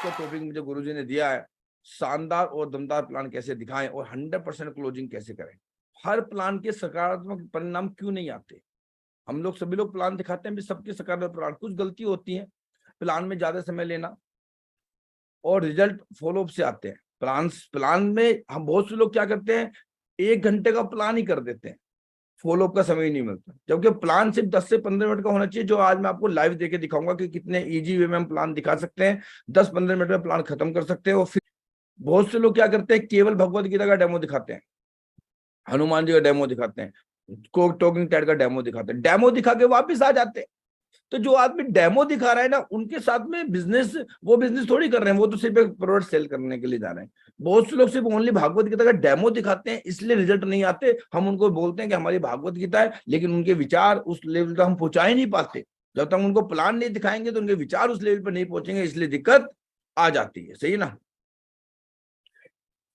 आज का टॉपिक मुझे गुरुजी ने दिया है, शानदार और दमदार प्लान कैसे दिखाएं और 100% क्लोजिंग कैसे करें। हर प्लान के सकारात्मक परिणाम क्यों नहीं आते? हम लोग सभी लोग प्लान दिखाते हैं, भी सबके सकारात्मक प्लान, कुछ गलती होती है प्लान में ज्यादा समय लेना और रिजल्ट फॉलोअप से आते हैं। प्लान में हम बहुत से लोग क्या करते हैं, 1 घंटे का प्लान ही कर देते हैं, फॉलोअप का समय ही नहीं मिलता। जबकि प्लान सिर्फ 10 से 15 मिनट का होना चाहिए, जो आज मैं आपको लाइव देके दिखाऊंगा कि कितने इजी वे में हम प्लान दिखा सकते हैं। 10-15 मिनट में प्लान खत्म कर सकते हैं। और फिर बहुत से लोग क्या करते हैं, केवल भगवत गीता का डेमो दिखाते हैं, हनुमान जी का डेमो दिखाते हैं, टॉकिंग टेड का डेमो दिखाते हैं, डेमो दिखा के वापिस आ जाते हैं। तो जो आदमी डेमो दिखा रहा है ना, उनके साथ में बिजनेस, वो बिजनेस थोड़ी कर रहे हैं, वो तो सिर्फ एक प्रोडक्ट सेल करने के लिए जा रहे हैं। बहुत से लोग सिर्फ ओनली भागवत गीता का डेमो दिखाते हैं, इसलिए रिजल्ट नहीं आते। हम उनको बोलते हैं कि हमारी भागवत गीता है, लेकिन उनके विचार उस लेवल तक हम पहुंचा ही नहीं पाते। जब तक उनको प्लान नहीं दिखाएंगे तो उनके विचार उस लेवल पर नहीं पहुंचेंगे, इसलिए दिक्कत आ जाती है। सही ना?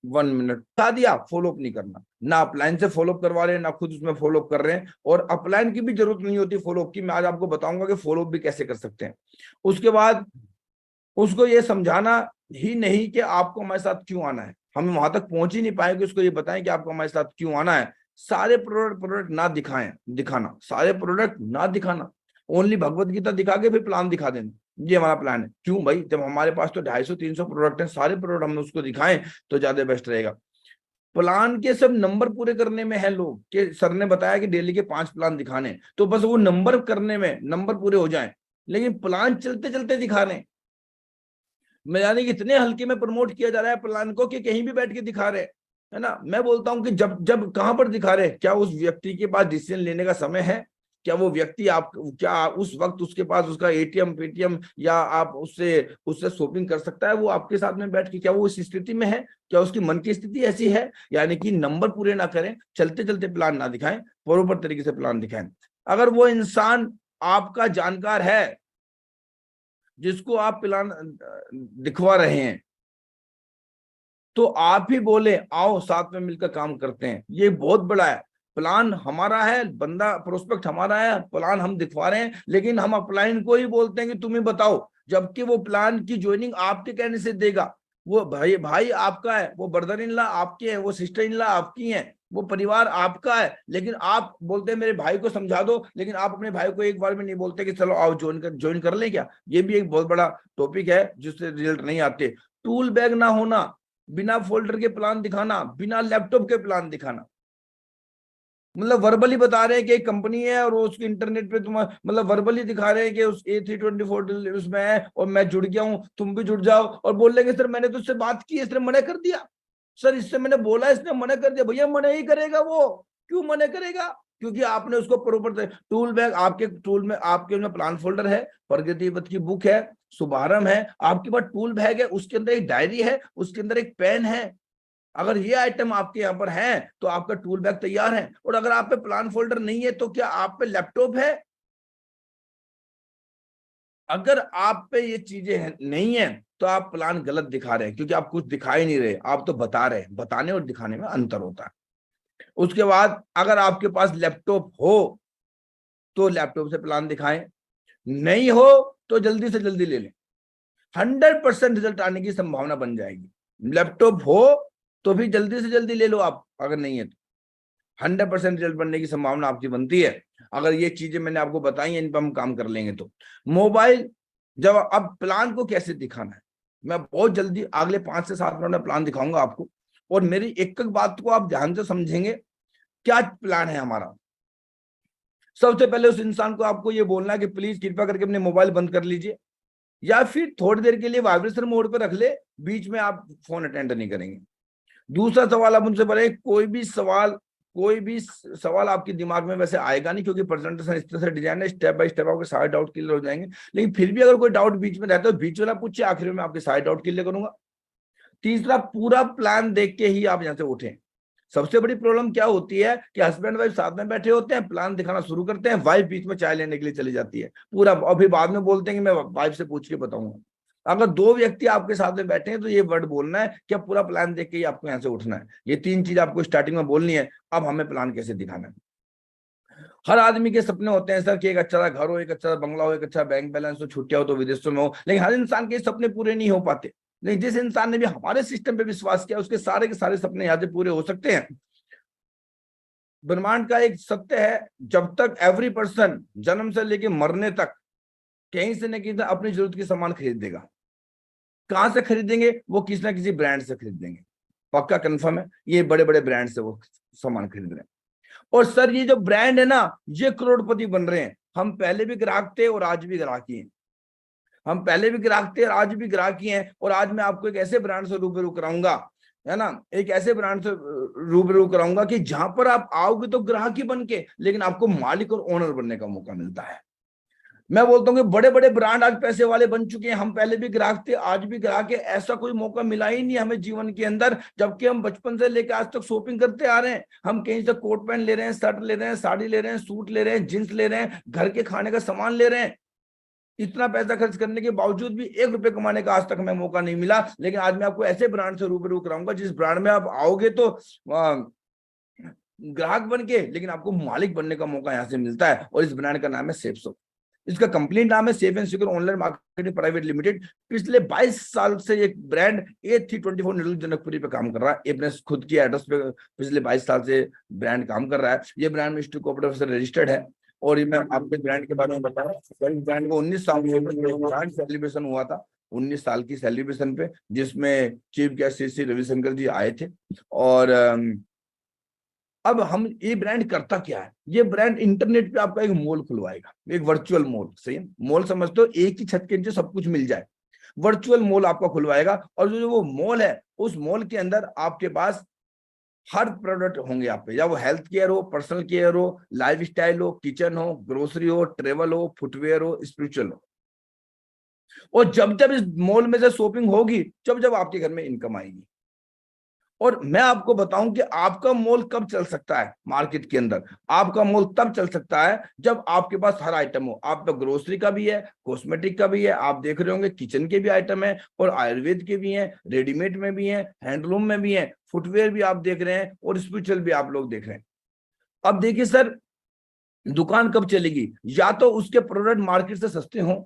1 मिनट बता दिया, फॉलोअप नहीं करना, ना अपलाइन से फॉलोअप करवा रहे हैं, ना खुद उसमें फॉलोअप कर रहे हैं। और अपलाइन की भी जरूरत नहीं होती फॉलोअप की। मैं आज आपको बताऊंगा कि फॉलोअप भी कैसे कर सकते हैं। उसके बाद उसको ये समझाना ही नहीं कि आपको हमारे साथ क्यों आना है। हम वहां तक पहुंच ही नहीं पाएंगे, उसको ये बताएं कि आपको हमारे साथ क्यों आना है। सारे प्रोडक्ट ना दिखाना, सारे प्रोडक्ट ना दिखाना, ओनली भगवत गीता दिखा के फिर प्लान दिखा देना, ये हमारा प्लान है। क्यों भाई, जब हमारे पास तो 250-300 प्रोडक्ट हैं, सारे प्रोडक्ट हम उसको दिखाएं तो ज्यादा बेस्ट रहेगा। प्लान के सब नंबर पूरे करने में है लोग, कि सर ने बताया कि डेली के 5 प्लान दिखाने, तो बस वो नंबर करने में नंबर पूरे हो जाएं, लेकिन प्लान चलते चलते दिखा रहे हैं। मैं यानी कि इतने हल्के में प्रमोट किया जा रहा है प्लान को कि कहीं भी बैठ के दिखा रहे हैं, है ना। मैं बोलता हूं कि जब जब कहां पर दिखा रहे हैं, क्या उस व्यक्ति के पास डिसीजन लेने का समय है? क्या वो व्यक्ति, आप क्या उस वक्त उसके पास उसका एटीएम पेटीएम या आप उससे उससे शॉपिंग कर सकता है वो आपके साथ में बैठ के? क्या वो इस स्थिति में है? क्या उसकी मन की स्थिति ऐसी है? यानी कि नंबर पूरे ना करें, चलते चलते प्लान ना दिखाएं, बरोबर तरीके से प्लान दिखाएं। अगर वो इंसान आपका जानकार है जिसको आप प्लान दिखवा रहे हैं, तो आप ही बोले आओ साथ में मिलकर काम करते हैं, ये बहुत बड़ा है। प्लान हमारा है, बंदा प्रोस्पेक्ट हमारा है, प्लान हम दिखवा रहे हैं, लेकिन हम अपलाइन को ही बोलते हैं कि तुम ही बताओ, जबकि वो प्लान की ज्वाइनिंग आपके कहने से देगा। वो भाई भाई आपका है, वो ब्रदर इन लॉ आपके हैं, वो सिस्टर इन लॉ आपकी हैं, वो परिवार आपका है, लेकिन आप बोलते हैं मेरे भाई को समझा दो, लेकिन आप अपने भाई को एक बार में नहीं बोलते कि चलो आओ ज्वाइन कर ले क्या। ये भी एक बहुत बड़ा टॉपिक है जिससे रिजल्ट नहीं आते। टूल बैग ना होना, बिना फोल्डर के प्लान दिखाना, बिना लैपटॉप के प्लान दिखाना, मतलब वर्बली बता रहे हैं कि एक कंपनी है और उसके इंटरनेट पे तुम, मतलब वर्बली दिखा रहे हैं कि उस A324 उसमें है और मैं जुड़ गया हूं, तुम भी जुड़ जाओ, और बोल लेंगे सर मैंने तो उससे बात की, इसने मना कर दिया, सर इससे मैंने बोला इसने मना कर दिया। भैया मना ही करेगा वो, क्यों मना करेगा? क्योंकि आपने उसको प्रॉपर टूल बैग, आपके टूल में आपके में प्लान फोल्डर है, प्रगति पथ की बुक है, शुभारंभ है, आपके पास टूल बैग है, उसके अंदर एक डायरी है, उसके अंदर एक पेन है। अगर ये आइटम आपके यहाँ पर है तो आपका टूल बैग तैयार है। और अगर आप पे प्लान फोल्डर नहीं है तो क्या आप पे लैपटॉप है? अगर आप पे ये चीजें नहीं है तो आप प्लान गलत दिखा रहे हैं, क्योंकि आप कुछ दिखा ही नहीं रहे, आप तो बता रहे हैं। बताने और दिखाने में अंतर होता है। उसके बाद अगर आपके पास लैपटॉप हो तो लैपटॉप से प्लान दिखाएं, नहीं हो तो जल्दी से जल्दी ले लें, 100% रिजल्ट आने की संभावना बन जाएगी। लैपटॉप हो तो भी जल्दी से जल्दी ले लो आप, अगर नहीं है तो 100% रिजल्ट बनने की संभावना आपकी बनती है। अगर ये चीजें मैंने आपको बताई हैं, इन पर हम काम कर लेंगे तो। मोबाइल, जब अब प्लान को कैसे दिखाना है, मैं बहुत जल्दी अगले 5 से 7 मिनट में प्लान दिखाऊंगा आपको, और मेरी एक एक बात को आप ध्यान से समझेंगे। क्या प्लान है हमारा? सबसे पहले उस इंसान को आपको ये बोलना है कि प्लीज कृपया करके अपने मोबाइल बंद कर लीजिए, या फिर थोड़ी देर के लिए वाइब्रेशन मोड पर रख ले, बीच में आप फोन अटेंड नहीं करेंगे। दूसरा सवाल आप उनसे पढ़े, कोई भी सवाल आपके दिमाग में वैसे आएगा नहीं, क्योंकि प्रेजेंटेशन इस तरह से डिजाइन है, स्टेप बाय स्टेप आपके सारे डाउट क्लियर हो जाएंगे। लेकिन फिर भी अगर कोई डाउट बीच में रहता है तो बीच में ना पूछिए, आखिर में आपके सारे डाउट क्लियर करूंगा। तीसरा, पूरा प्लान देख के ही आप यहाँ से उठें। सबसे बड़ी प्रॉब्लम क्या होती है कि हस्बैंड वाइफ साथ में बैठे होते हैं, प्लान दिखाना शुरू करते हैं, वाइफ बीच में चाय लेने के लिए चली जाती है पूरा, और फिर बाद में बोलते हैं कि मैं वाइफ से पूछ के बताऊंगा। अगर 2 व्यक्ति आपके साथ में बैठे हैं तो ये वर्ड बोलना है कि पूरा प्लान देख के ही आपको यहाँ से उठना है। ये 3 चीज आपको स्टार्टिंग में बोलनी है। अब हमें प्लान कैसे दिखाना है। हर आदमी के सपने होते हैं सर कि एक अच्छा घर हो, एक अच्छा बंगला हो, एक अच्छा बैंक बैलेंस हो, छुट्टियां हो तो विदेशों में हो, लेकिन हर इंसान के सपने पूरे नहीं हो पाते। लेकिन जिस इंसान ने भी हमारे सिस्टम पे विश्वास किया, उसके सारे के सारे सपने यहाँ से पूरे हो सकते हैं। ब्रह्मांड का एक सत्य है, जब तक एवरी पर्सन जन्म से लेके मरने तक कहीं से न कहीं से अपनी जरूरत की सामान खरीद देगा। कहां से खरीदेंगे? वो किसी ना किसी ब्रांड से खरीदेंगे, पक्का कंफर्म है, ये बड़े बड़े ब्रांड से वो सामान खरीद रहे हैं। और सर ये जो ब्रांड है ना, ये करोड़पति बन रहे हैं। हम पहले भी ग्राहक थे और आज भी ग्राहकी हैं, हम पहले भी ग्राहक थे और आज भी ग्राहकी हैं। और आज मैं आपको एक ऐसे ब्रांड से रूबरू कराऊंगा, है ना, एक ऐसे ब्रांड से रूबरू कराऊंगा कि जहां पर आप आओगे तो ग्राहक ही बन के, लेकिन आपको मालिक और ओनर बनने का मौका मिलता है। मैं बोलता हूँ कि बड़े बड़े ब्रांड आज पैसे वाले बन चुके हैं, हम पहले भी ग्राहक थे, आज भी ग्राहक है। ऐसा कोई मौका मिला ही नहीं हमें जीवन के अंदर, जबकि हम बचपन से लेकर आज तक शॉपिंग करते आ रहे हैं। हम कहीं से कोट पैंट ले रहे हैं, शर्ट ले रहे हैं, साड़ी ले रहे हैं, सूट ले रहे हैं, जींस ले रहे हैं, घर के खाने का सामान ले रहे हैं। इतना पैसा खर्च करने के बावजूद भी 1 रुपए कमाने का आज तक हमें मौका नहीं मिला। लेकिन आज मैं आपको ऐसे ब्रांड से रूबरू कराऊंगा जिस ब्रांड में आप आओगे तो ग्राहक बन के, लेकिन आपको मालिक बनने का मौका यहाँ से मिलता है। और इस ब्रांड का नाम है सेफसो। इसका कंप्लीट नाम है safe and secure online marketing private limited. पिछले 22 साल से एक ब्रांड A324 नेहरू जनकपुरी पे काम कर रहा है। ये अपने खुद की एड्रेस पे पिछले 22 साल से ब्रांड काम कर रहा है। ये ब्रांड मिनिस्ट्री कोऑपरेटिव से रजिस्टर्ड है। और ये मैं आपके ब्रांड के बारे में बता रहा हूँ, ब्रांड को 19 साल ब्रांड सेलिब्रेशन हुआ था, 19 साल की सेलिब्रेशन पे, जिसमें चीफ गेस्ट श्री रविशंकर जी आए थे। और अब हम ये ब्रांड करता क्या है? ये ब्रांड इंटरनेट पे आपका एक मॉल खुलवाएगा, एक वर्चुअल मॉल। सही है, मॉल समझते हो, एक ही छत के नीचे सब कुछ मिल जाए। वर्चुअल मॉल आपका खुलवाएगा, और जो वो मॉल है, उस मॉल के अंदर आपके पास हर प्रोडक्ट होंगे आप पे, या वो हेल्थ केयर हो, पर्सनल केयर हो, लाइफ स्टाइल हो, किचन हो, ग्रोसरी हो, ट्रेवल हो, फुटवेयर हो, स्पिरिचुअल हो। और जब जब इस मॉल में से शॉपिंग होगी, जब जब आपके घर में इनकम आएगी। और मैं आपको बताऊं कि आपका मॉल कब चल सकता है मार्केट के अंदर? आपका मॉल तब चल सकता है जब आपके पास हर आइटम हो। आप तो ग्रोसरी का भी है, कॉस्मेटिक का भी है, आप देख रहे होंगे किचन के भी आइटम है, और आयुर्वेद के भी हैं, रेडीमेड में भी हैं, हैंडलूम में भी हैं, फुटवेयर भी आप देख रहे हैं, और स्पिरिचुअल भी आप लोग देख रहे हैं। अब देखिए सर, दुकान कब चलेगी? या तो उसके प्रोडक्ट मार्केट से सस्ते हों,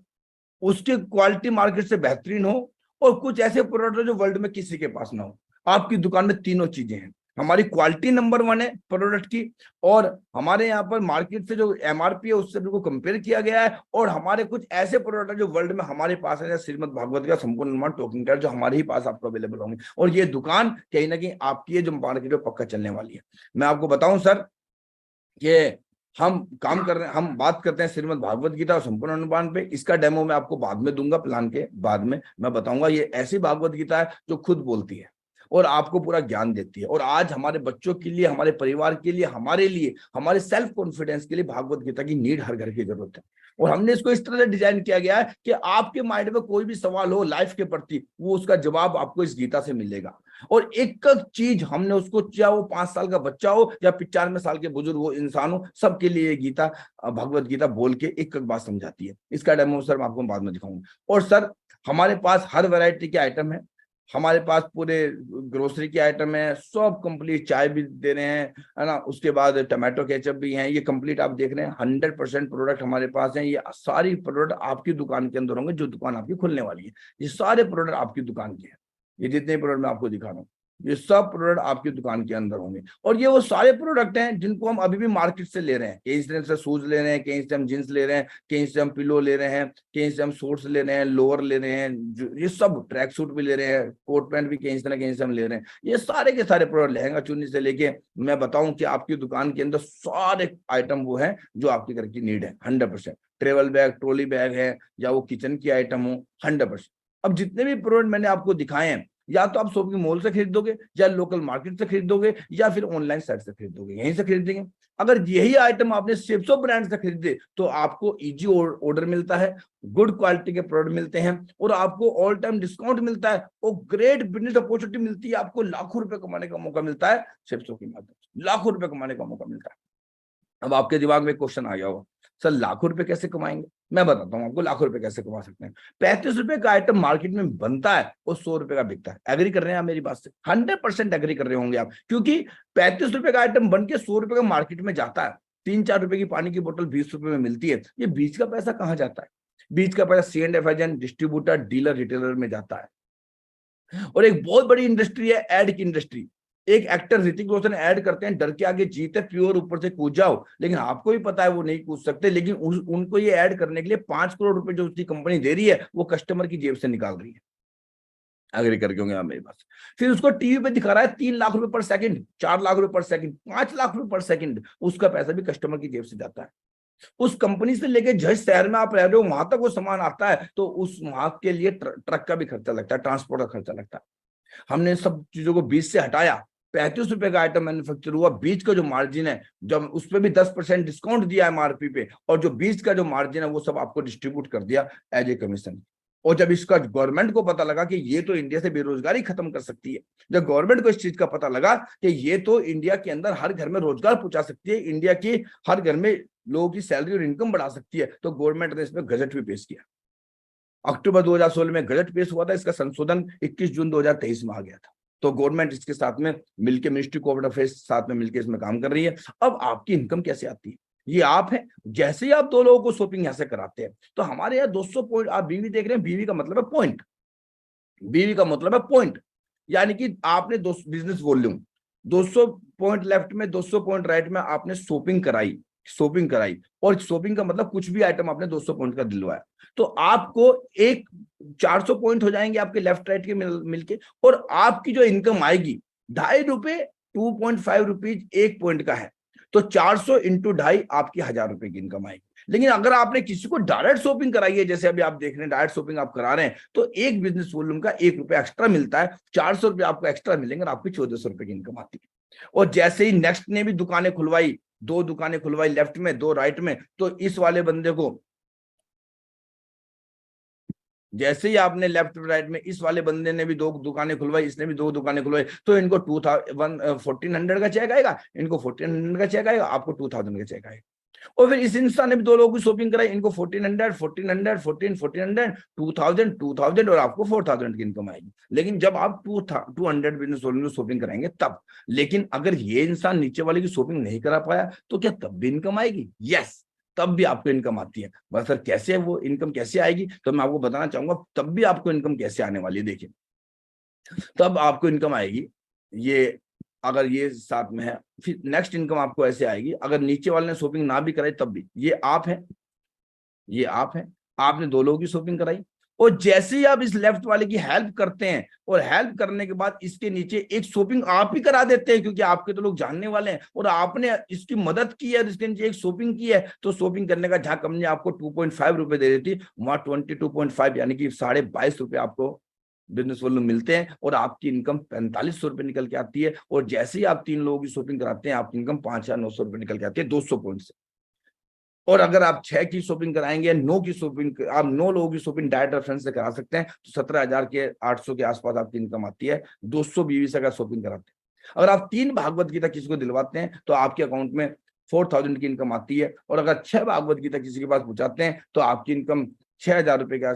उसकी क्वालिटी मार्केट से बेहतरीन हो, और कुछ ऐसे प्रोडक्ट जो वर्ल्ड में किसी के पास ना हो। आपकी दुकान में तीनों चीजें हैं। हमारी क्वालिटी नंबर 1 है प्रोडक्ट की, और हमारे यहाँ पर मार्केट से जो MRP है उससे बिल्कुल कंपेयर किया गया है, और हमारे कुछ ऐसे प्रोडक्ट है जो वर्ल्ड में हमारे पास है, जैसे श्रीमद् भागवत का संपूर्ण निर्माण टॉकिंग टायर, जो हमारे ही पास आपको अवेलेबल होंगे। और ये दुकान कहीं ना कहीं आपकी है जो मार्केट में पक्का चलने वाली है। मैं आपको बताऊं सर, ये हम काम कर रहे हैं, हम बात करते हैं श्रीमद् भागवत गीता और संपूर्ण अनुपान पे। इसका डेमो मैं आपको बाद में दूंगा, प्लान के बाद में मैं बताऊंगा। ये ऐसी भागवत गीता है जो खुद बोलती है और आपको पूरा ज्ञान देती है। और आज हमारे बच्चों के लिए, हमारे परिवार के लिए, हमारे लिए, हमारे सेल्फ कॉन्फिडेंस के लिए भागवत गीता की नीड हर घर की जरूरत है। और हमने इसको इस तरह से डिजाइन किया गया है कि आपके माइंड में कोई भी सवाल हो लाइफ के प्रति, वो उसका जवाब आपको इस गीता से मिलेगा। और एक एक चीज हमने उसको, चाहे वो 5 साल का बच्चा हो या 95 साल के बुजुर्ग हो, इंसान हो, सबके लिए ये गीता, भगवत गीता बोल के एक एक बात समझाती है। इसका डेमो सर मैं आपको बाद में दिखाऊंगा। और सर हमारे पास हर वैरायटी के आइटम है, हमारे पास पूरे ग्रोसरी के आइटम है, सब कंप्लीट। चाय भी दे रहे हैं, है ना, उसके बाद टमाटो केचप भी हैं, ये कंप्लीट आप देख रहे हैं। 100% प्रोडक्ट हमारे पास हैं। ये सारी प्रोडक्ट आपकी दुकान के अंदर होंगे, जो दुकान आपकी खुलने वाली है। ये सारे प्रोडक्ट आपकी दुकान के हैं। ये जितने प्रोडक्ट मैं आपको दिखा रहा हूँ, ये सब प्रोडक्ट आपकी दुकान के अंदर होंगे। और ये वो सारे प्रोडक्ट हैं जिनको हम अभी भी मार्केट से ले रहे हैं। कहीं से हम शूज ले रहे हैं, कहीं से हम जींस ले रहे हैं, कहीं से हम पिलो ले रहे हैं, कहीं से हम शॉर्ट्स ले रहे हैं, लोअर ले रहे हैं, ये सब ट्रैक सूट भी ले रहे हैं, कोट पैंट भी कहीं से ना कहीं से हम ले रहे हैं। ये सारे के सारे प्रोडक्ट, लहंगा चुन्नी से लेके मैं बताऊं कि आपकी दुकान के अंदर सारे आइटम वो है जो आपके घर की नीड है। 100% ट्रेवल बैग, ट्रॉली बैग है, या वो किचन की आइटम हो, 100%। अब जितने भी प्रोडक्ट मैंने आपको दिखाए हैं, या तो आप शॉपिंग मॉल से खरीदोगे, या लोकल मार्केट से खरीदोगे, या फिर ऑनलाइन साइट से खरीदोगे, यहीं से खरीदेंगे। अगर यही आइटम आपने सेप्सो ब्रांड से खरीदे तो आपको इजी ऑर्डर मिलता है, गुड क्वालिटी के प्रोडक्ट मिलते हैं, और आपको ऑल टाइम डिस्काउंट मिलता है, और ग्रेट बिजनेस अपॉर्चुनिटी मिलती है। आपको लाखों रुपए कमाने का मौका मिलता है सेप्सो के माध्यम से, लाखों रुपए कमाने का मौका मिलता है। अब आपके दिमाग में क्वेश्चन आ गया होगा, सर लाखों रुपए कैसे कमाएंगे? मैं बताता हूँ आपको लाखों रुपए कैसे कमा सकते हैं। 35 रुपए का आइटम मार्केट में बनता है और 100 रुपए का बिकता है। एग्री कर रहे हैं आप मेरी बात से? 100% एग्री कर रहे होंगे आप, क्योंकि 35 रुपए का आइटम बन के 100 रुपए का मार्केट में जाता है। 3-4 रुपए की पानी की बोतल 20 रुपए में मिलती है, ये बीच का पैसा कहाँ जाता है? बीच का पैसा C&F agent, distributor, dealer, retailer में जाता है। और एक बहुत बड़ी इंडस्ट्री है एड की इंडस्ट्री। एक एक्टर ऋतिक रोशन ऐड करते हैं, डर के आगे जीत है, प्योर ऊपर से कूद जाओ, लेकिन आपको भी पता है वो नहीं कूद सकते, लेकिन उनको ये ऐड करने के लिए 5 करोड़ रुपए जो उसकी कंपनी दे रही है वो कस्टमर की जेब से निकाल रही है। अग्री करके होंगे आप मेरे पास। फिर उसको टीवी पे दिखा रहा है 3 लाख रुपए पर सेकंड, 4 लाख रुपए पर सेकंड, 5 लाख रुपए पर सेकंड, उसका पैसा भी कस्टमर की जेब से जाता है। उस कंपनी से लेके जिस शहर में आप रह रहे हो वहां तक वो सामान आता है, तो उस वहां के लिए ट्रक का भी खर्चा लगता है, ट्रांसपोर्ट का खर्चा लगता है। हमने सब चीजों को बीच से हटाया, 35 रुपए का आइटम मैन्युफैक्चर हुआ, बीच का जो मार्जिन है जब उस पर भी 10% डिस्काउंट दिया एमआरपी पे, और जो बीच का जो मार्जिन है वो सब आपको डिस्ट्रीब्यूट कर दिया एज ए कमीशन। और जब इसका गवर्नमेंट को पता लगा कि ये तो इंडिया से बेरोजगारी खत्म कर सकती है, जब गवर्नमेंट को इस चीज का पता लगा कि ये तो इंडिया के अंदर हर घर में रोजगार पहुंचा सकती है, इंडिया की हर घर में लोगों की सैलरी और इनकम बढ़ा सकती है, तो गवर्नमेंट ने इसमें गजट भी पेश किया। अक्टूबर 2016 में गजट पेश हुआ था, इसका संशोधन 21 जून 2023 में आ गया था। तो गवर्नमेंट इसके साथ में मिलकर, मिनिस्ट्री कोऑपरेटिव अफेयर्स साथ में मिलकर इसमें काम कर रही है। अब आपकी इनकम कैसे आती है? ये आप है, जैसे ही आप 2 लोगों को शॉपिंग यहां से कराते हैं, तो हमारे यहाँ 200 पॉइंट, आप बीवी देख रहे हैं, बीवी का मतलब है पॉइंट, बीवी का मतलब है पॉइंट, यानी कि आपने बिजनेस वॉल्यूम 200 पॉइंट लेफ्ट में, 200 पॉइंट राइट में आपने शॉपिंग कराई, शॉपिंग कराई, और शॉपिंग का मतलब कुछ भी आइटम आपने 200 पॉइंट का दिलवाया, तो आपको एक 400 पॉइंट हो जाएंगे आपके लेफ्ट राइट के मिलके, और आपकी जो इनकम आएगी 2.5 रुपए, 2.5 रुपीज एक पॉइंट का है, तो 400 इंटू 2.5 आपकी 1,000 रुपए की इनकम आएगी। लेकिन अगर आपने किसी को डायरेक्ट शॉपिंग कराई है, जैसे अभी आप देख रहे हैं डायरेक्ट शॉपिंग आप करा रहे हैं, तो एक बिजनेस वॉल्यूम का 1 रुपया एक्स्ट्रा मिलता है, 400 रुपये आपको एक्स्ट्रा मिलेंगे और आपकी 1,400 रुपए की इनकम आती है। और जैसे ही नेक्स्ट ने भी दुकानें खुलवाई, 2 दुकानें खुलवाई लेफ्ट में, 2 राइट में, तो इस वाले बंदे को, जैसे ही आपने लेफ्ट राइट में, इस वाले बंदे ने भी 2 दुकानें खुलवाई, इसने भी 2 दुकानें खुलवाई, तो इनको 1400 का चेक आएगा, इनको 1400 का चेक आएगा, आपको 2000 का चेक आएगा। और फिर इस इंसान ने भी 2 लोगों की शॉपिंग कराई, इनको 1400, 1400, 1400, 2000, 2000, और आपको 4000 की इनकम आएगी। लेकिन जब आप 200 बिजनेस वॉल्यूम शॉपिंग कराएंगे तब। लेकिन अगर ये इंसान नीचे वाले की शॉपिंग नहीं करा पाया, तो क्या तब भी इनकम आएगी? यस, तब भी आपको इनकम आती है। बस सर कैसे वो इनकम कैसे आएगी, तो मैं आपको बताना चाहूंगा तब भी आपको इनकम कैसे आने वाली है। देखिए, तब आपको इनकम आएगी, ये अगर ये साथ में है, फिर नेक्स्ट इनकम आपको ऐसे आएगी, अगर नीचे वाले ने शॉपिंग ना भी कराई तब भी। ये आप है, ये आप है, आपने 2 लोगों की शॉपिंग कराई, और जैसे ही आप इस लेफ्ट वाले की हेल्प करते हैं, और हेल्प करने के बाद इसके नीचे एक शॉपिंग आप ही करा देते हैं, क्योंकि आपके तो लोग जानने वाले हैं, और आपने इसकी मदद की है, इसके नीचे एक शॉपिंग की है, तो शॉपिंग करने का जहां कंपनी आपको 2.5 रुपए दे देती, वहां 22.5 यानी कि 22.5 रुपए आपको बिजनेस वॉल्यूम मिलते हैं, और आपकी इनकम 4500 रुपए निकल के आती है। और जैसे ही आप 3 लोगों की शॉपिंग कराते हैं, आपकी इनकम 5,900 रुपए निकल के आती है 200 पॉइंट से। और अगर आप 6 की शॉपिंग कराएंगे, 9 की शॉपिंग, आप 9 लोगों की शॉपिंग डायरेक्ट रेफरेंस से करा सकते हैं, तो 17,000 के 800 के आसपास आपकी इनकम आती है, 200 बीवी से अगर शॉपिंग कराते हैं। अगर आप 3 भागवत गीता किसी को दिलवाते हैं, तो आपके अकाउंट में 4000 की इनकम आती है। और अगर 6 भागवत गीता किसी के पास पहुंचाते हैं, तो आपकी इनकम 6,000 रुपए के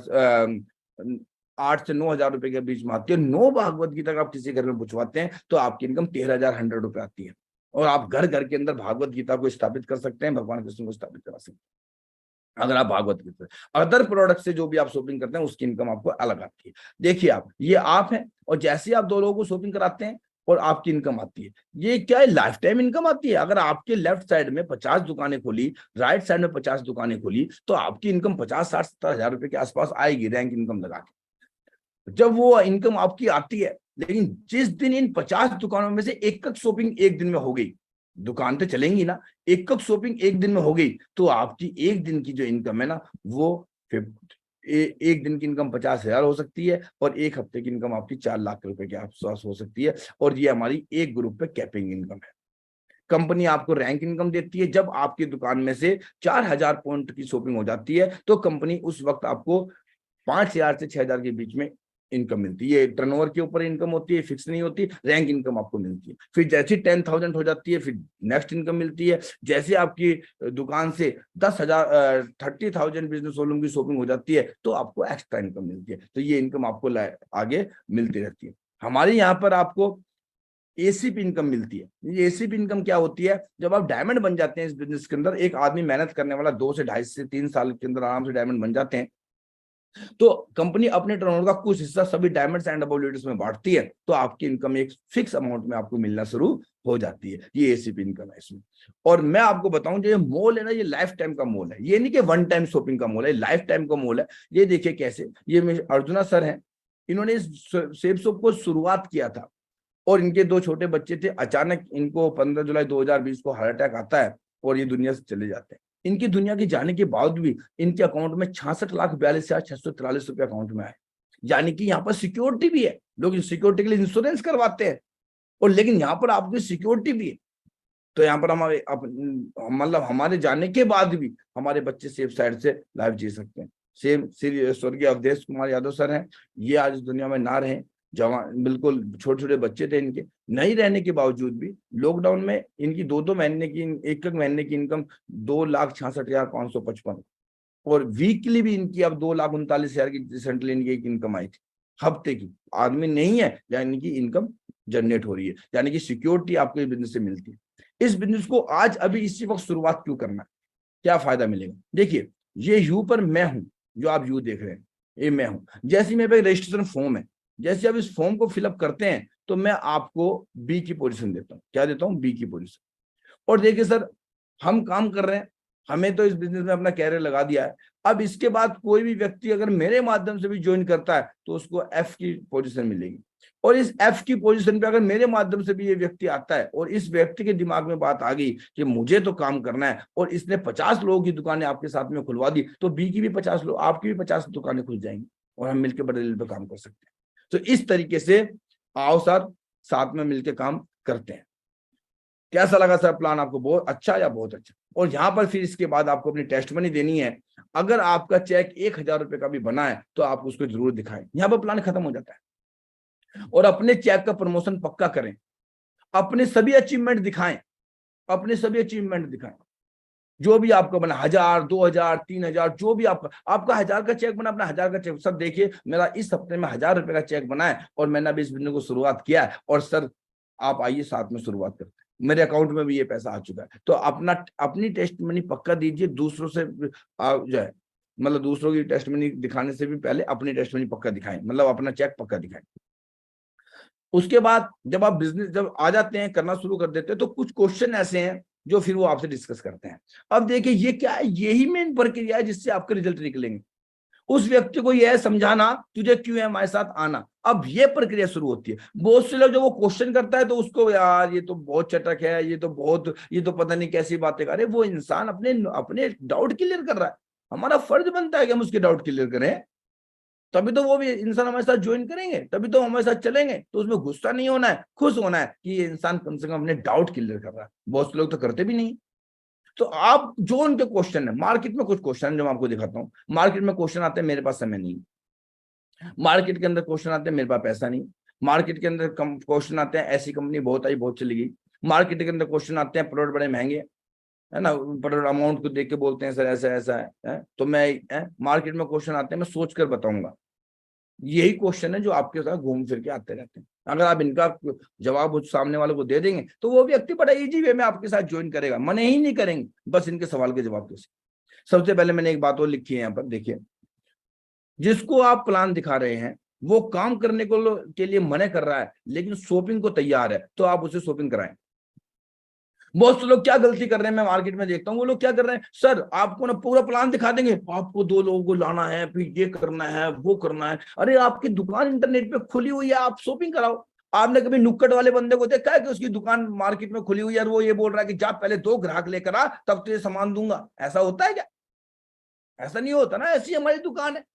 8 से 9,000 रुपए के बीच में आती है। 9 भागवत गीता का आप किसी घर में पहुंचवाते हैं, तो आपकी इनकम 13,100 रुपए आती है। और आप घर घर के अंदर भागवत गीता को स्थापित कर सकते हैं, भगवान कृष्ण को स्थापित करा सकते हैं। अगर आप भागवत गीता, अदर प्रोडक्ट से जो भी आप शॉपिंग करते हैं, उसकी इनकम आपको अलग आती है। देखिए आप, ये आप है, और जैसे ही आप 2 लोगों को शॉपिंग कराते हैं और आपकी इनकम आती है, ये क्या है, लाइफ टाइम इनकम आती है। अगर आपके लेफ्ट साइड में 50 दुकानें खोली, राइट साइड में 50 दुकानें खोली, तो आपकी इनकम 50, 60, 70,000 रुपए के आसपास आएगी, रैंक इनकम लगा के, जब वो इनकम आपकी आती है। लेकिन जिस दिन इन 50 दुकानों में से एक शॉपिंग एक दिन में हो गई, दुकान तो चलेंगी ना, एक शॉपिंग एक दिन में हो गई, तो आपकी एक दिन की जो इनकम है ना, वो एक दिन की इनकम 50,000 हो सकती है, और एक हफ्ते की इनकम आपकी 4 लाख रुपए के आसपास हो सकती है। और ये हमारी एक ग्रुप पे कैपिंग इनकम है। कंपनी आपको रैंक इनकम देती है, जब आपकी दुकान में से 4,000 पॉइंट की शॉपिंग हो जाती है, तो कंपनी उस वक्त आपको 5,000 से 6,000 के बीच में इनकम मिलती है। ये टर्नओवर के ऊपर इनकम होती है, फिक्स नहीं होती, रैंक इनकम आपको मिलती है। फिर जैसे 10,000 हो जाती है, फिर नेक्स्ट इनकम मिलती है। जैसे आपकी दुकान से 10,000 30,000 बिजनेस वॉल्यूम की शॉपिंग हो जाती है, तो आपको एक्स्ट्रा इनकम मिलती है। तो ये इनकम आपको आगे मिलती रहती है। हमारे यहाँ पर आपको एसीपी इनकम मिलती है। ये एसीपी इनकम क्या होती है, जब आप डायमंड बन जाते हैं इस बिजनेस के अंदर, एक आदमी मेहनत करने वाला 2 से 2.5 से 3 साल के अंदर आराम से डायमंड बन जाते हैं, तो कंपनी अपने टर्नओवर का कुछ हिस्सा सभी डायमंड्स एंड अबव लीडर्स में बांटती है, तो आपकी इनकम एक फिक्स अमाउंट में आपको मिलना शुरू हो जाती है। ये एसीपी इनकम है इसमें। और मैं आपको बताऊं, जो ये मोल है ना, ये लाइफ टाइम का मोल है, ये नहीं कि वन टाइम शॉपिंग का मोल है, लाइफ टाइम का मोल है। ये देखिए कैसे, ये अर्जुना सर है, इन्होंने इस सेब शॉप को शुरुआत किया था, और इनके 2 छोटे बच्चे थे, अचानक इनको 15 जुलाई 2020 को हार्ट अटैक आता है और ये दुनिया से चले जाते हैं। इनकी दुनिया के जाने के बाद भी इनके अकाउंट में 66,42,643 रुपए अकाउंट में आए। यानी कि यहाँ पर सिक्योरिटी भी है, लोग सिक्योरिटी के लिए इंश्योरेंस करवाते हैं, और लेकिन यहाँ पर आपकी सिक्योरिटी भी है। तो यहाँ पर हमारे मतलब हमारे जाने के बाद भी हमारे बच्चे सेफ साइड से लाइफ जी सकते हैं। सेम श्री स्वर्गीय अवधेश कुमार यादव सर हैं, ये आज इस दुनिया में ना रहे, जवान बिल्कुल छोटे छोटे बच्चे थे इनके, नहीं रहने के बावजूद भी लॉकडाउन में इनकी 2-2 महीने की, एक महीने की इनकम 2,66,555, और वीकली भी इनकी अब 2,39,000 की रिसेंटली इनकी इनकम आई थी, हफ्ते की। आदमी नहीं है, यानी कि इनकम जनरेट हो रही है, यानी कि सिक्योरिटी आपको इस बिजनेस से मिलती है। इस बिजनेस को आज अभी इसी वक्त शुरुआत क्यों करना है, क्या फायदा मिलेगा? देखिए, ये यू पर मैं हूं, जो आप यू देख रहे हैं ये मैं हूं। जैसे मेरे पे रजिस्ट्रेशन फॉर्म है, जैसे आप इस फॉर्म को फिलअप करते हैं तो मैं आपको बी की पोजीशन देता हूं। क्या देता हूं? बी की पोजीशन। और देखिए सर, हम काम कर रहे हैं, हमें तो इस बिजनेस में अपना कैरियर लगा दिया है। अब इसके बाद कोई भी व्यक्ति अगर मेरे माध्यम से भी ज्वाइन करता है तो उसको एफ की पोजीशन मिलेगी, और इस एफ की पोजीशन पे अगर मेरे माध्यम से भी ये व्यक्ति आता है और इस व्यक्ति के दिमाग में बात आ गई कि मुझे तो काम करना है, और इसने 50 लोगों की दुकानें आपके साथ में खुलवा दी, तो बी की भी 50 लोग, आपकी भी 50 दुकानें खुल जाएंगी, और हम मिलकर बड़े लेवल पे काम कर सकते हैं। तो इस तरीके से आओ सर, साथ में मिलकर काम करते हैं। कैसा लगा सर प्लान आपको? बहुत अच्छा या बहुत अच्छा? और यहाँ पर फिर इसके बाद आपको अपनी टेस्ट मनी देनी है। अगर आपका चेक 1,000 रुपए का भी बना है तो आप उसको जरूर दिखाएं। यहाँ पर प्लान खत्म हो जाता है। और अपने चेक का प्रमोशन पक्का करें, अपने सभी अचीवमेंट दिखाएं, अपने सभी अचीवमेंट दिखाएं। जो भी आपका बना, 1,000, 2,000, 3,000, जो भी आपका 1,000 का चेक बना, अपना 1,000 का चेक। सर देखिए, मेरा इस हफ्ते में 1,000 रुपए का चेक बना है, और मैंने अभी इस बिजनेस को शुरुआत किया है, और सर आप आइए साथ में शुरुआत करते हैं, मेरे अकाउंट में भी ये पैसा आ चुका है। तो अपनी टेस्ट मनी पक्का दीजिए, दूसरों से जो है, मतलब दूसरों की टेस्ट मनी दिखाने से भी पहले अपनी टेस्ट मनी पक्का दिखाएं, मतलब अपना चेक पक्का दिखाएं। उसके बाद जब आप बिजनेस जब आ जाते हैं, करना शुरू कर देते हैं, तो कुछ क्वेश्चन ऐसे हैं जो फिर वो आपसे डिस्कस करते हैं। अब देखिए ये क्या है, यही मेन प्रक्रिया है जिससे आपके रिजल्ट निकलेंगे। उस व्यक्ति को यह समझाना तुझे क्यों है हमारे साथ आना, अब ये प्रक्रिया शुरू होती है। बहुत से लोग जब वो क्वेश्चन करता है तो उसको, यार ये तो बहुत चटक है, ये तो पता नहीं कैसी बातें कर रहे। वो इंसान अपने अपने डाउट क्लियर कर रहा है, हमारा फर्ज बनता है कि हम उसके डाउट क्लियर करें, तभी तो वो भी इंसान हमारे साथ ज्वाइन करेंगे, तभी तो हमारे साथ चलेंगे। तो उसमें गुस्सा नहीं होना है, खुश होना है कि ये इंसान कम से कम अपने डाउट क्लियर कर रहा है। बहुत से लोग तो करते भी नहीं। तो आप जो उनके क्वेश्चन है, मार्केट में कुछ क्वेश्चन जो मैं आपको दिखाता हूँ। मार्केट में क्वेश्चन आते हैं, मेरे पास समय नहीं। मार्केट के अंदर क्वेश्चन आते हैं, मेरे पास पैसा नहीं। मार्केट के अंदर क्वेश्चन आते हैं, ऐसी कंपनी बहुत आई बहुत चली गई। मार्केट के अंदर क्वेश्चन आते हैं, प्रोडक्ट बड़े महंगे है ना, प्रोडक्ट अमाउंट को देख के बोलते हैं सर ऐसा ऐसा है? तो मैं मार्केट में क्वेश्चन आते हैं, मैं सोच कर बताऊंगा। यही क्वेश्चन है जो आपके साथ घूम फिर के आते रहते हैं। अगर आप इनका जवाब उस सामने वाले को दे देंगे तो वो व्यक्ति बड़ा इजी वे में आपके साथ ज्वाइन करेगा, मने ही नहीं करेंगे बस इनके सवाल के जवाब कैसे। सबसे पहले मैंने एक बात और लिखी है यहाँ पर, देखिए, जिसको आप प्लान दिखा रहे हैं वो काम करने को के लिए मना कर रहा है लेकिन शॉपिंग को तैयार है, तो आप उसे शॉपिंग कराएं। बहुत से लोग क्या गलती कर रहे हैं, मैं मार्केट में देखता हूँ, वो लोग क्या कर रहे हैं, सर आपको ना पूरा प्लान दिखा देंगे, आपको 2 लोगों को लाना है, फिर ये करना है वो करना है। अरे आपकी दुकान इंटरनेट पे खुली हुई है, आप शॉपिंग कराओ। आपने कभी नुक्कड़ वाले बंदे को देखा है कि उसकी दुकान मार्केट में खुली हुई है और वो ये बोल रहा है कि जा पहले 2 ग्राहक लेकर आ तब तुझे सामान दूंगा? ऐसा होता है क्या? ऐसा नहीं होता ना। ऐसी हमारी दुकान है,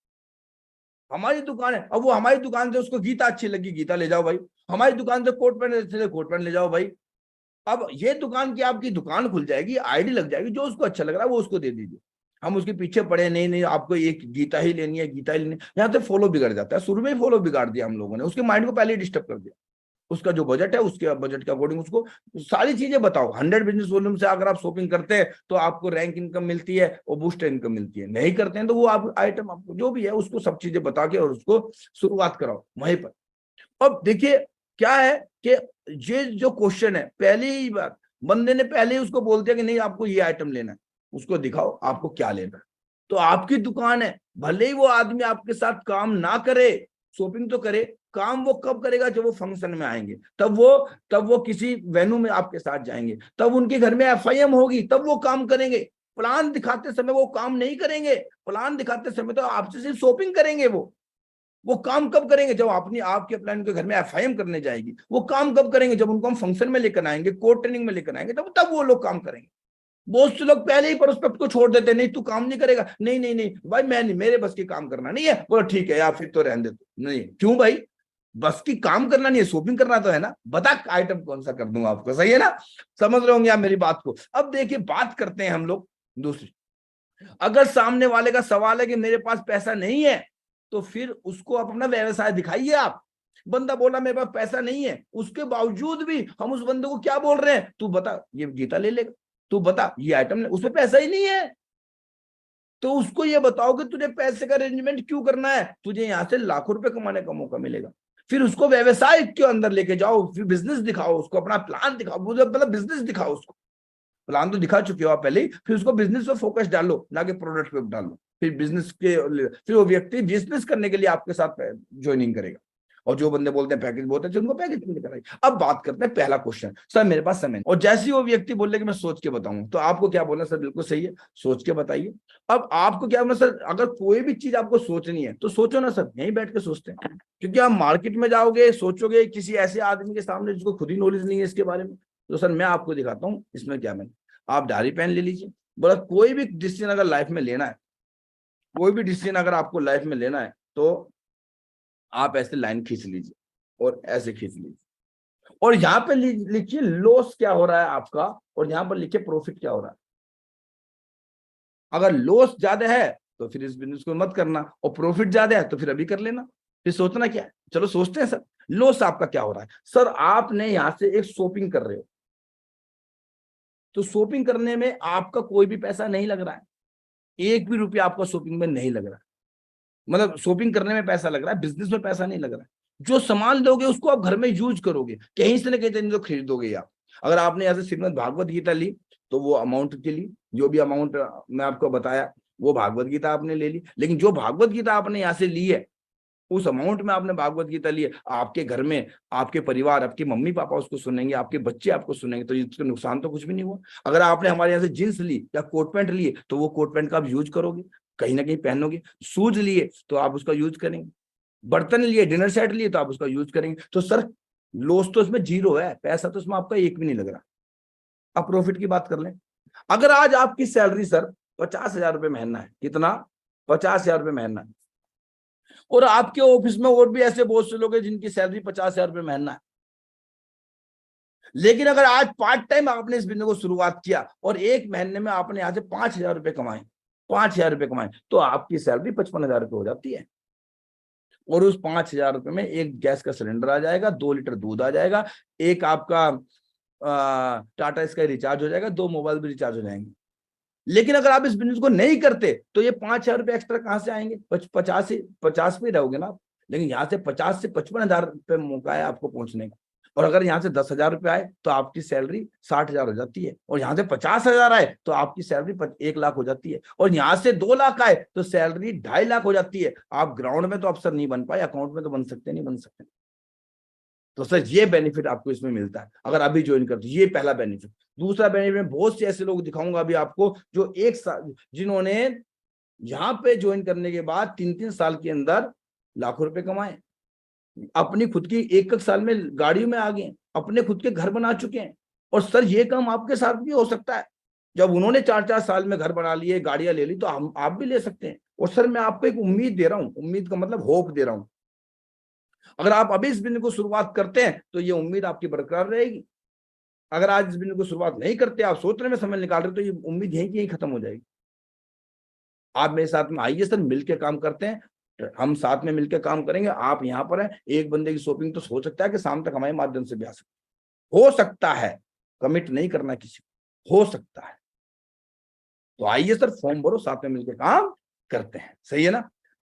हमारी दुकान है। अब वो हमारी दुकान से उसको गीता अच्छी लगी, गीता ले जाओ भाई। हमारी दुकान से कोट पैंट अच्छे लगे, कोट पैंट ले जाओ भाई। अब ये दुकान की आपकी दुकान खुल जाएगी, आईडी लग जाएगी, जो उसको अच्छा लग रहा है वो उसको दे दीजिए। हम उसके पीछे पड़े नहीं नहीं आपको एक गीता ही लेनी है, गीता ही लेनी है। यहाँ से फॉलो बिगड़ जाता है। शुरू में ही फॉलो बिगाड़ दिया हम लोगों ने, उसके माइंड को पहले ही डिस्टर्ब कर दिया। उसका जो बजट है उसके बजट के अकॉर्डिंग उसको सारी चीजें बताओ। 100 बिजनेस वॉल्यूम से अगर आप शॉपिंग करते हैं तो आपको रैंक इनकम मिलती है और बूस्टर इनकम मिलती है। नहीं करते हैं तो वो आप आइटम आपको जो भी है उसको सब चीजें बता के और उसको शुरुआत कराओ वहीं पर। अब देखिए क्या है कि ये जो क्वेश्चन है, पहली ही बात बंदे ने पहले ही उसको बोल दिया कि नहीं आपको ये आइटम लेना है, उसको दिखाओ आपको क्या लेना है। तो आपकी दुकान है, भले ही वो आदमी आपके साथ काम ना करे, शॉपिंग तो करे, काम वो कब करेगा जब वो फंक्शन में आएंगे, तब वो किसी वेन्यू में आपके साथ जाएंगे, तब उनके घर में एफआईएम होगी, तब वो काम करेंगे। प्लान दिखाते समय वो काम नहीं करेंगे, प्लान दिखाते समय तो आपसे सिर्फ शॉपिंग करेंगे। वो काम कब करेंगे जब अपनी आपके प्लान के घर में एफआईएम करने जाएगी। वो काम कब करेंगे जब उनको हम फंक्शन में लेकर आएंगे, कोर्ट ट्रेनिंग में लेकर आएंगे, तब वो लोग काम करेंगे। बहुत से लोग पहले ही प्रोस्पेक्ट को छोड़ देते, नहीं तू काम नहीं करेगा, नहीं नहीं नहीं भाई मैं नहीं, मेरे बस की काम करना नहीं है। बोलो ठीक है यार फिर तो रहने दे तू। नहीं क्यों भाई, बस की काम करना नहीं है, शॉपिंग करना तो है ना, बता आइटम कौन सा कर दूंगा आपको, सही है ना। समझ रहे होंगे आप मेरी बात को। अब देखिए बात करते हैं हम लोग दूसरी। अगर सामने वाले का सवाल है कि मेरे पास पैसा नहीं है, तो फिर उसको आप अपना व्यवसाय दिखाइए। आप बंदा बोला मेरे पास पैसा नहीं है, उसके बावजूद भी हम उस बंदे को क्या बोल रहे हैं, तू बता ये गीता ले लेगा, तू बता ये आइटम ले, उसमें पैसा ही नहीं है। तो उसको ये बताओ कि तुझे पैसे का अरेंजमेंट क्यों करना है, तुझे यहां से लाखों रुपए कमाने का मौका मिलेगा। फिर उसको व्यवसाय के अंदर लेके जाओ, फिर बिजनेस दिखाओ उसको, अपना प्लान दिखाओ, मतलब बिजनेस दिखाओ उसको। प्लान तो दिखा चुके हो आप पहले ही, फिर उसको बिजनेस पे फोकस डालो, ना कि प्रोडक्ट पे डालो। फिर बिजनेस के, फिर वो व्यक्ति बिजनेस करने के लिए आपके साथ ज्वाइनिंग करेगा। और जो बंदे बोलते हैं पैकेज बहुत अच्छे, उनको पैकेज मिल कराएगी। अब बात करते हैं पहला क्वेश्चन, सर मेरे पास समय नहीं। और जैसे ही वो व्यक्ति बोले कि मैं सोच के बताऊंगा, तो आपको क्या बोलना, सर बिल्कुल सही है, सोच के बताइए। अब आपको क्या बोलना, सर अगर कोई भी चीज आपको सोचनी है तो सोचो ना सर, यहीं बैठ के सोचते हैं। क्योंकि आप मार्केट में जाओगे, सोचोगे किसी ऐसे आदमी के सामने जिसको खुद ही नॉलेज नहीं है इसके बारे में, तो सर मैं आपको दिखाता हूँ इसमें क्या। मैंने आप डायरी पेन ले लीजिए, बोला कोई भी डिसीजन अगर लाइफ में लेना है, कोई भी डिसीजन अगर आपको लाइफ में लेना है, तो आप ऐसे लाइन खींच लीजिए और ऐसे खींच लीजिए, और यहाँ पे लिखिए लॉस क्या हो रहा है आपका, और यहाँ पर लिखिए प्रॉफिट क्या हो रहा है। अगर लॉस ज्यादा है तो फिर इस बिजनेस को मत करना, और प्रॉफिट ज्यादा है तो फिर अभी कर लेना। फिर सोचना क्या है, चलो सोचते हैं सर लॉस आपका क्या हो रहा है। सर आपने यहाँ से एक शॉपिंग कर रहे हो, तो शॉपिंग करने में आपका कोई भी पैसा नहीं लग रहा है, एक भी रुपया आपका शॉपिंग में नहीं लग रहा है। मतलब शॉपिंग करने में पैसा लग रहा है, बिजनेस में पैसा नहीं लग रहा है। जो सामान लोगे उसको आप घर में यूज करोगे, कहीं से ना कहीं तो खरीदोगे आप। अगर आपने यहाँ से श्रीमद् भागवत गीता ली, तो वो अमाउंट के लिए जो भी अमाउंट मैं आपको बताया, वो भागवत गीता आपने ले ली। लेकिन जो भागवत गीता आपने यहाँ से ली है, उस अमाउंट में आपने भागवत गीता ली है, आपके घर में आपके परिवार, आपके मम्मी पापा उसको सुनेंगे, आपके बच्चे आपको सुनेंगे, तो इसका नुकसान तो कुछ भी नहीं हुआ। अगर आपने हमारे यहाँ से जींस ली या कोट पैंट लिए, तो वो कोट पैंट का आप यूज करोगे, कहीं ना कहीं पहनोगे। शूज लिए तो आप उसका यूज करेंगे, बर्तन लिए, डिनर सेट लिए तो आप उसका यूज करेंगे। तो सर लॉस तो इसमें जीरो है, पैसा तो इसमें आपका एक भी नहीं लग रहा। अब प्रॉफिट की बात कर लें। अगर आज आपकी सैलरी सर 50,000 रुपये महीना है, कितना, 50,000 रुपये महीना है, और आपके ऑफिस में और भी ऐसे बहुत से लोग हैं जिनकी सैलरी 50,000 रुपये महीना है, लेकिन अगर आज पार्ट टाइम आपने इस बिजनेस को शुरुआत किया और एक महीने में आपने यहाँ से 5,000 रुपये कमाए, 5,000 रुपये कमाए, तो आपकी सैलरी 55,000 रुपये हो जाती है। और उस 5,000 रुपये में एक गैस का सिलेंडर आ जाएगा, 2 लीटर दूध आ जाएगा, एक आपका टाटा स्काई रिचार्ज हो जाएगा, 2 मोबाइल भी रिचार्ज हो जाएंगे। लेकिन अगर आप इस बिजनेस को नहीं करते तो ये 5,000 रुपये एक्स्ट्रा कहां से आएंगे, 50 पे रहोगे ना आप। लेकिन यहाँ से 50 से 55,000 रुपये मौका है आपको पहुंचने का। और अगर यहाँ से 10,000 रुपये आए तो आपकी सैलरी 60,000 हो जाती है, और यहाँ से 50,000 आए तो आपकी सैलरी 1 लाख हो जाती है, और यहाँ से 2 लाख आए तो सैलरी 2.5 लाख हो जाती है। आप ग्राउंड में तो अफसर नहीं बन पाए, अकाउंट में तो बन सकते, नहीं बन सकते। तो सर ये बेनिफिट आपको इसमें मिलता है अगर अभी ज्वाइन करते, ये पहला बेनिफिट। दूसरा बेनिफिट, बहुत से ऐसे लोग दिखाऊंगा अभी आपको जो एक साल, जिन्होंने यहाँ पे ज्वाइन करने के बाद 3-3 साल के अंदर लाखों रुपए कमाए, अपनी खुद की 1-1 साल में गाड़ियों में आ गए, अपने खुद के घर बना चुके हैं। और सर ये काम आपके साथ भी हो सकता है। जब उन्होंने 4-4 साल में घर बना लिए, गाड़ियां ले ली, तो हम आप भी ले सकते हैं। और सर मैं आपको एक उम्मीद दे रहा हूँ, उम्मीद का मतलब होप दे रहा हूँ। अगर आप अभी इस बिजनेस को शुरुआत करते हैं तो ये उम्मीद आपकी बरकरार रहेगी। अगर आज इस बिजनेस को शुरुआत नहीं करते, आप सोचने में समय निकाल रहे, तो ये उम्मीद यहीं की यहीं खत्म हो जाएगी। आप मेरे साथ में आइए सर, मिलकर काम करते हैं, हम साथ में मिलकर काम करेंगे। आप यहाँ पर हैं, एक बंदे की शॉपिंग तो हो सकता है कि शाम तक हमारे माध्यम से भी आ सकती, हो सकता है, कमिट नहीं करना किसी को, हो सकता है। तो आइए सर, फॉर्म भरो, साथ में मिलकर काम करते हैं, सही है ना।